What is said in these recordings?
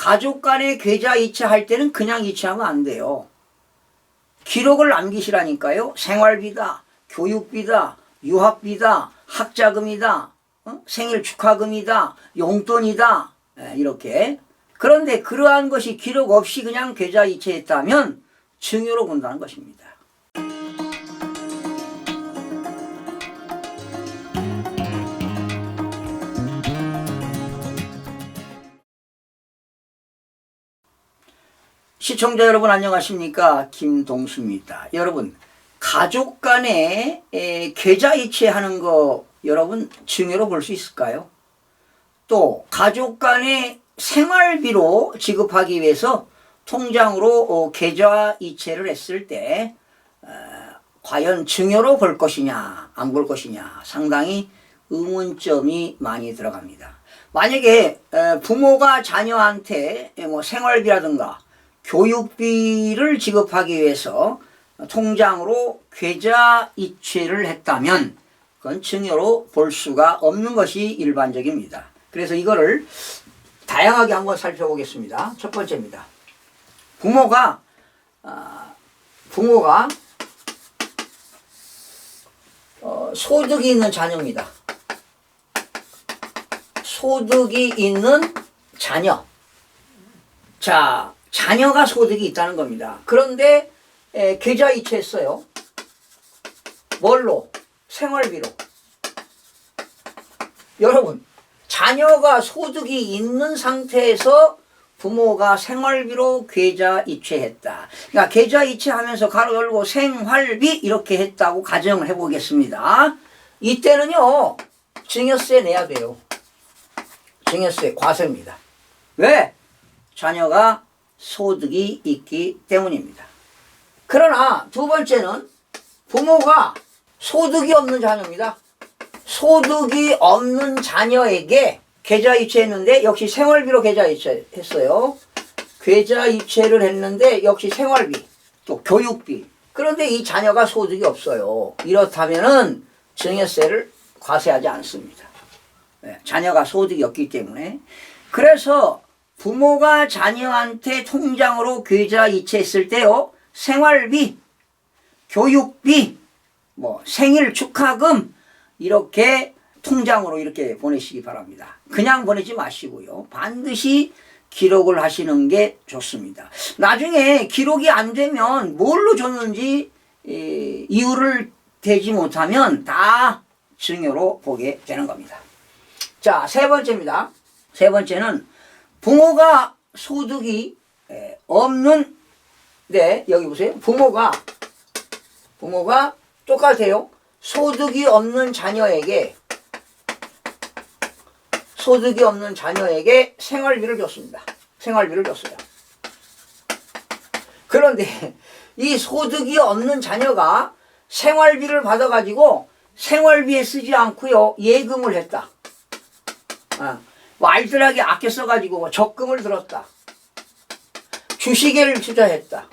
가족 간에 계좌 이체할 때는 그냥 이체하면 안 돼요. 기록을 남기시라니까요. 생활비다, 교육비다, 유학비다, 학자금이다, 생일 축하금이다, 용돈이다, 이렇게. 그런데 그러한 것이 기록 없이 그냥 계좌 이체했다면 증여로 본다는 것입니다. 시청자 여러분 안녕하십니까? 김동수입니다. 여러분, 가족 간에 계좌 이체하는 거 여러분 증여로 볼 수 있을까요? 또 가족 간에 생활비로 지급하기 위해서 통장으로 계좌 이체를 했을 때 과연 증여로 볼 것이냐 안 볼 것이냐 상당히 의문점이 많이 들어갑니다. 만약에 부모가 자녀한테 뭐 생활비라든가 교육비를 지급하기 위해서 통장으로 계좌 이체를 했다면 그건 증여로 볼 수가 없는 것이 일반적입니다. 그래서 이거를 다양하게 한번 살펴보겠습니다. 첫 번째입니다. 부모가 소득이 있는 자녀입니다. 소득이 있는 자녀. 자, 자녀가 소득이 있다는 겁니다. 그런데 계좌 이체했어요. 뭘로? 생활비로. 여러분, 자녀가 소득이 있는 상태에서 부모가 생활비로 계좌 이체했다. 그러니까 계좌 이체하면서 가로 열고 생활비 이렇게 했다고 가정을 해보겠습니다. 이때는요, 증여세 내야 돼요. 증여세 과세입니다. 왜? 자녀가 소득이 있기 때문입니다. 그러나 두 번째는 부모가 소득이 없는 자녀입니다. 소득이 없는 자녀에게 계좌 이체했는데 역시 생활비로 계좌 이체했어요. 계좌 이체를 했는데 역시 생활비 또 교육비. 그런데 이 자녀가 소득이 없어요. 이렇다면은 증여세를 과세하지 않습니다. 자녀가 소득이 없기 때문에. 그래서 부모가 자녀한테 통장으로 계좌 이체했을 때요, 생활비, 교육비, 뭐 생일 축하금 이렇게 통장으로 이렇게 보내시기 바랍니다. 그냥 보내지 마시고요. 반드시 기록을 하시는 게 좋습니다. 나중에 기록이 안 되면 뭘로 줬는지 이유를 대지 못하면 다 증여로 보게 되는 겁니다. 자, 세 번째입니다. 세 번째는 부모가 소득이 없는, 네, 여기 보세요. 부모가 똑같아요. 소득이 없는 자녀에게 생활비를 줬습니다. 생활비를 줬어요. 그런데 이 소득이 없는 자녀가 생활비를 받아가지고 생활비에 쓰지 않고요, 예금을 했다. 알뜰하게 아껴 써가지고 적금을 들었다. 주식에를 투자했다.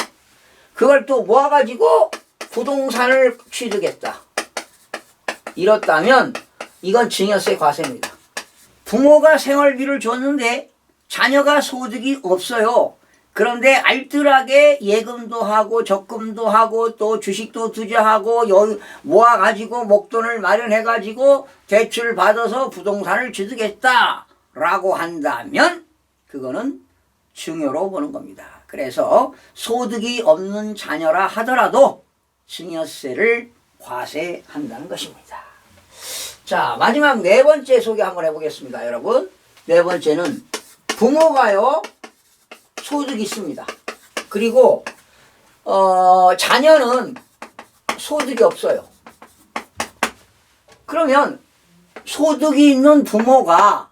그걸 또 모아가지고 부동산을 취득했다. 이렇다면 이건 증여세 과세입니다. 부모가 생활비를 줬는데 자녀가 소득이 없어요. 그런데 알뜰하게 예금도 하고 적금도 하고 또 주식도 투자하고 모아가지고 목돈을 마련해가지고 대출 받아서 부동산을 취득했다 라고 한다면 그거는 증여로 보는 겁니다. 그래서 소득이 없는 자녀라 하더라도 증여세를 과세한다는 것입니다. 자, 마지막 네 번째 소개 한번 해보겠습니다. 여러분, 네 번째는 부모가요 소득이 있습니다. 그리고 자녀는 소득이 없어요. 그러면 소득이 있는 부모가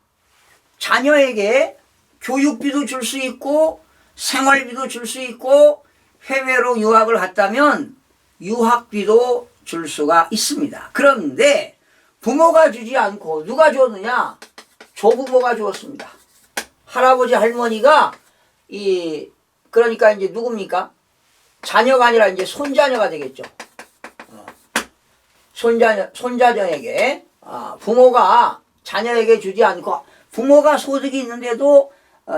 자녀에게 교육비도 줄 수 있고 생활비도 줄 수 있고 해외로 유학을 갔다면 유학비도 줄 수가 있습니다. 그런데 부모가 주지 않고 누가 줬느냐? 조부모가 주었습니다. 할아버지 할머니가 그러니까 이제 누굽니까? 자녀가 아니라 이제 손자녀가 되겠죠. 손자녀에게 부모가 자녀에게 주지 않고 부모가 소득이 있는데도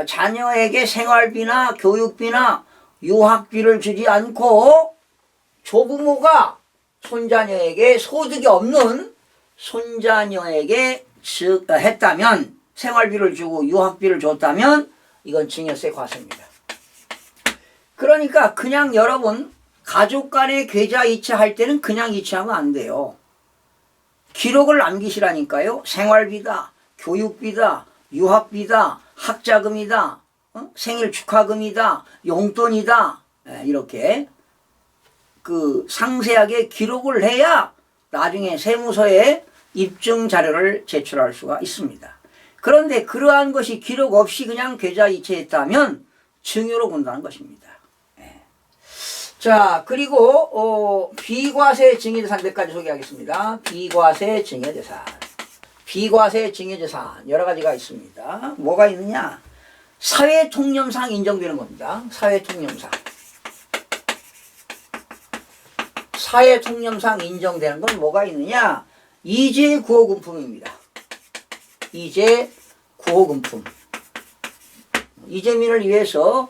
자녀에게 생활비나 교육비나 유학비를 주지 않고 조부모가 손자녀에게 소득이 없는 손자녀에게 했다면, 생활비를 주고 유학비를 줬다면 이건 증여세 과세입니다. 그러니까 그냥 여러분 가족 간의 계좌 이체할 때는 그냥 이체하면 안 돼요. 기록을 남기시라니까요. 생활비다, 교육비다, 유학비다, 학자금이다, 생일 축하금이다, 용돈이다, 이렇게 그 상세하게 기록을 해야 나중에 세무서에 입증 자료를 제출할 수가 있습니다. 그런데 그러한 것이 기록 없이 그냥 계좌 이체했다면 증여로 본다는 것입니다. 자, 그리고 비과세 증여재산 몇 가지 소개하겠습니다. 비과세 증여재산. 비과세 증여재산 여러 가지가 있습니다. 뭐가 있느냐? 사회통념상 인정되는 겁니다. 사회통념상. 사회통념상 인정되는 건 뭐가 있느냐? 이재 구호금품입니다. 이재 구호금품. 이재민을 위해서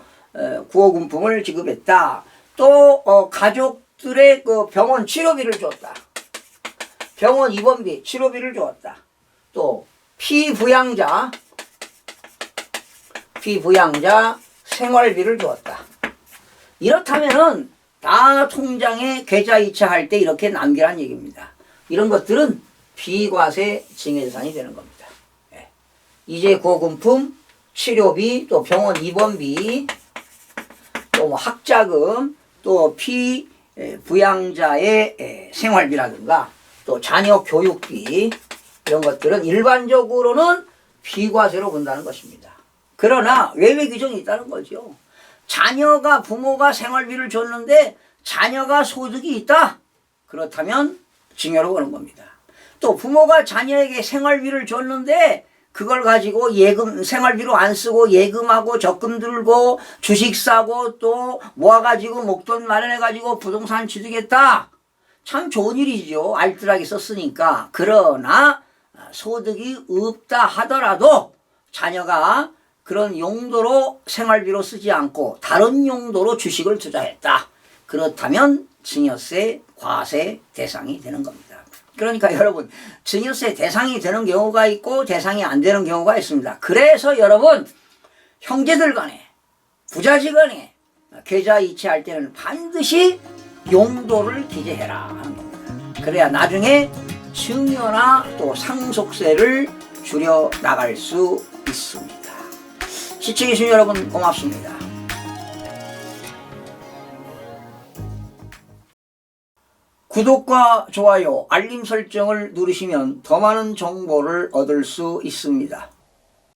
구호금품을 지급했다. 또 가족들의 그 병원 치료비를 줬다. 병원 입원비, 치료비를 주었다. 또 피부양자 생활비를 주었다. 이렇다면은 다 통장에 계좌 이체할 때 이렇게 남기란 얘기입니다. 이런 것들은 비과세 증여재산이 되는 겁니다. 이재 구호금품, 치료비, 또 병원 입원비, 또 뭐 학자금, 또 피부양자의 생활비라든가 또 자녀 교육비, 이런 것들은 일반적으로는 비과세로 본다는 것입니다. 그러나 외외 규정이 있다는 거죠. 자녀가 부모가 생활비를 줬는데 자녀가 소득이 있다. 그렇다면 증여로 보는 겁니다. 또 부모가 자녀에게 생활비를 줬는데 그걸 가지고 예금, 생활비로 안 쓰고 예금하고 적금 들고 주식 사고 또 모아가지고 목돈 마련해가지고 부동산 취득했다. 참 좋은 일이죠. 알뜰하게 썼으니까. 그러나 소득이 없다 하더라도 자녀가 그런 용도로 생활비로 쓰지 않고 다른 용도로 주식을 투자했다. 그렇다면 증여세 과세 대상이 되는 겁니다. 그러니까 여러분 증여세 대상이 되는 경우가 있고 대상이 안 되는 경우가 있습니다. 그래서 여러분 형제들 간에 부자지 간에 계좌 이체할 때는 반드시 용도를 기재해라 하는 겁니다. 그래야 나중에 증여나 또 상속세를 줄여 나갈 수 있습니다. 시청해주신 여러분 고맙습니다. 구독과 좋아요, 알림 설정을 누르시면 더 많은 정보를 얻을 수 있습니다.